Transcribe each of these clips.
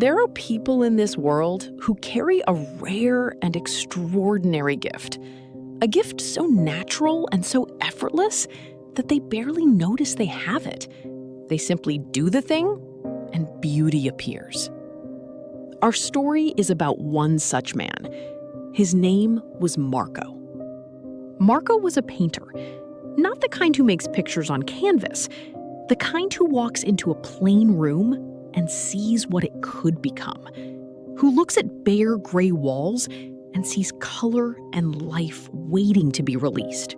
There are people in this world who carry a rare and extraordinary gift. A gift so natural and so effortless that they barely notice they have it. They simply do the thing, and beauty appears. Our story is about one such man. His name was Marco. Marco was a painter, not the kind who makes pictures on canvas, the kind who walks into a plain room and sees what it could become, who looks at bare gray walls and sees color and life waiting to be released.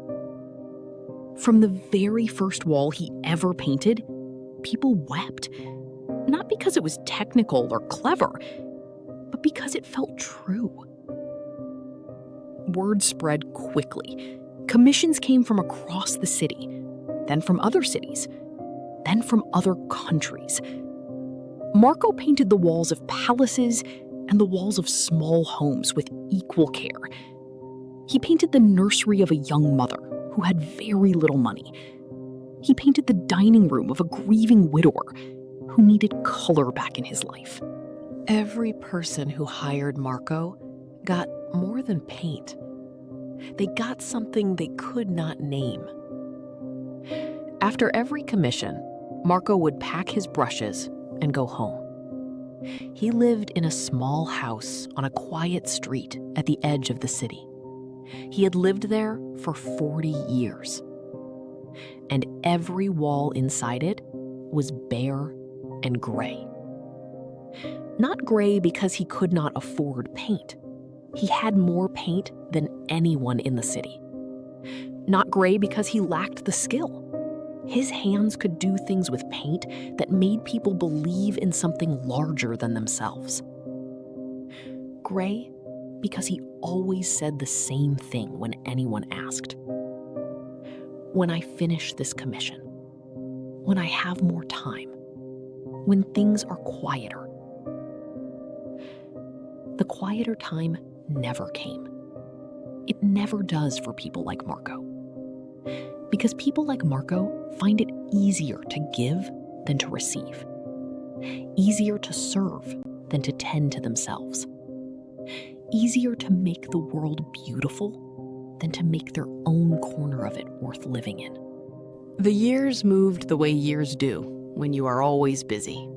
From the very first wall he ever painted, people wept, not because it was technical or clever, but because it felt true. Word spread quickly. Commissions came from across the city, then from other cities, then from other countries. Marco painted the walls of palaces and the walls of small homes with equal care. He painted the nursery of a young mother who had very little money. He painted the dining room of a grieving widower who needed color back in his life. Every person who hired Marco got more than paint. They got something they could not name. After every commission, Marco would pack his brushes and go home. He lived in a small house on a quiet street at the edge of the city. He had lived there for 40 years. And every wall inside it was bare and gray. Not gray because he could not afford paint. He had more paint than anyone in the city. Not gray because he lacked the skill. His hands could do things with paint that made people believe in something larger than themselves. Gray because he always said the same thing when anyone asked. When I finish this commission, when I have more time, when things are quieter. The quieter time never came. It never does for people like Marco. Because people like Marco find it easier to give than to receive. Easier to serve than to tend to themselves. Easier to make the world beautiful than to make their own corner of it worth living in. The years moved the way years do when you are always busy.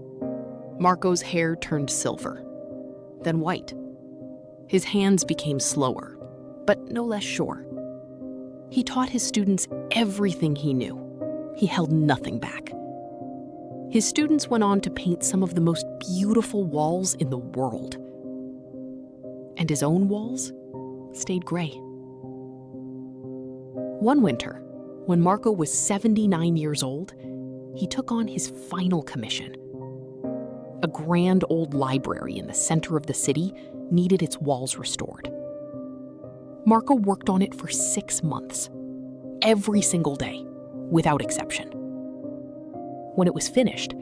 Marco's hair turned silver, then white. His hands became slower, but no less sure. He taught his students everything he knew. He held nothing back. His students went on to paint some of the most beautiful walls in the world. And his own walls stayed gray. One winter, when Marco was 79 years old, he took on his final commission. A grand old library in the center of the city needed its walls restored. Marco worked on it for 6 months, every single day, without exception. When it was finished,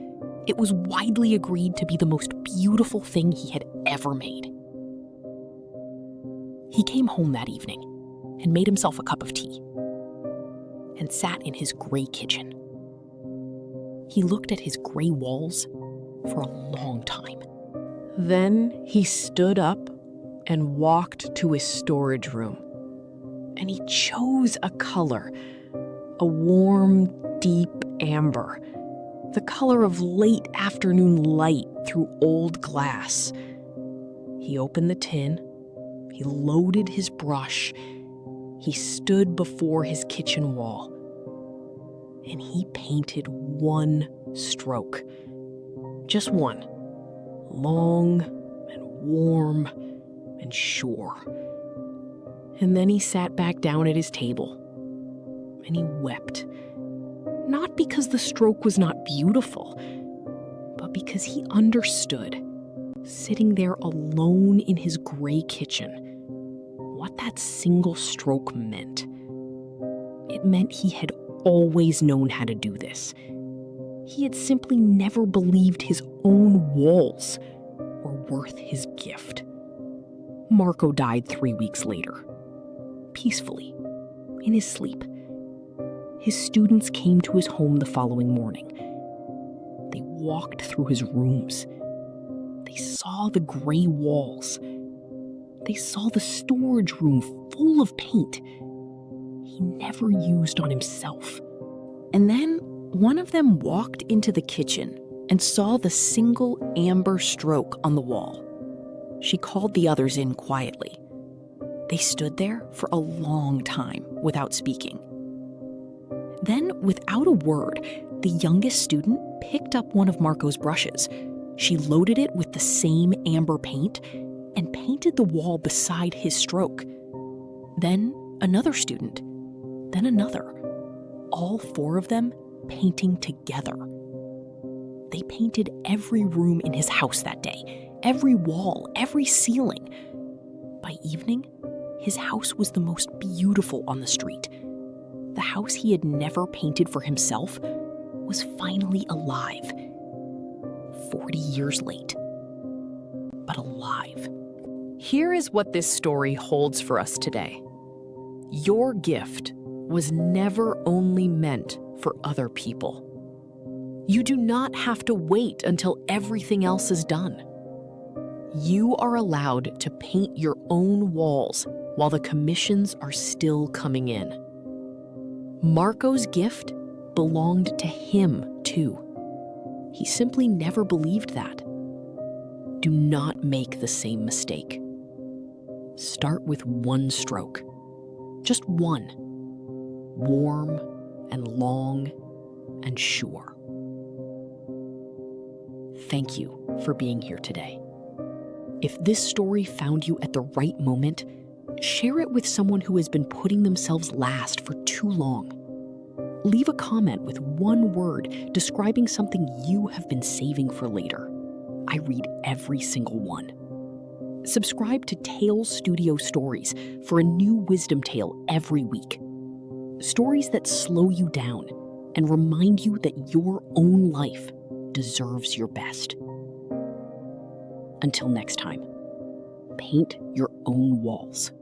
it was widely agreed to be the most beautiful thing he had ever made. He came home that evening and made himself a cup of tea and sat in his gray kitchen. He looked at his gray walls for a long time. Then he stood up and walked to his storage room. And he chose a color, a warm, deep amber, the color of late afternoon light through old glass. He opened the tin, he loaded his brush, he stood before his kitchen wall, and he painted one stroke. Just one, long and warm and sure. And then he sat back down at his table, and he wept. Not because the stroke was not beautiful, but because he understood, sitting there alone in his gray kitchen, what that single stroke meant. It meant he had always known how to do this. He had simply never believed his own walls were worth his gift. Marco died 3 weeks later, peacefully, in his sleep. His students came to his home the following morning. They walked through his rooms. They They saw the gray walls. They saw the storage room full of paint he never used on himself. And then one of them walked into the kitchen and saw the single amber stroke on the wall. She called the others in quietly. They stood there for a long time without speaking. Then, without a word, the youngest student picked up one of Marco's brushes. She loaded it with the same amber paint and painted the wall beside his stroke. Then another student, then another. All four of them painting together. They painted every room in his house that day, every wall, every ceiling. By evening, his house was the most beautiful on the street. The house he had never painted for himself was finally alive. 40 years late, but alive. Here is what this story holds for us today. Your gift was never only meant for other people. You do not have to wait until everything else is done. You are allowed to paint your own walls while the commissions are still coming in. Marco's gift belonged to him, too. He simply never believed that. Do not make the same mistake. Start with one stroke. Just one. Warm and long and sure. Thank you for being here today. If this story found you at the right moment, share it with someone who has been putting themselves last for too long. Leave a comment with one word describing something you have been saving for later. I read every single one. Subscribe to Tales Studio Stories for a new wisdom tale every week. Stories that slow you down and remind you that your own life deserves your best. Until next time, paint your own walls.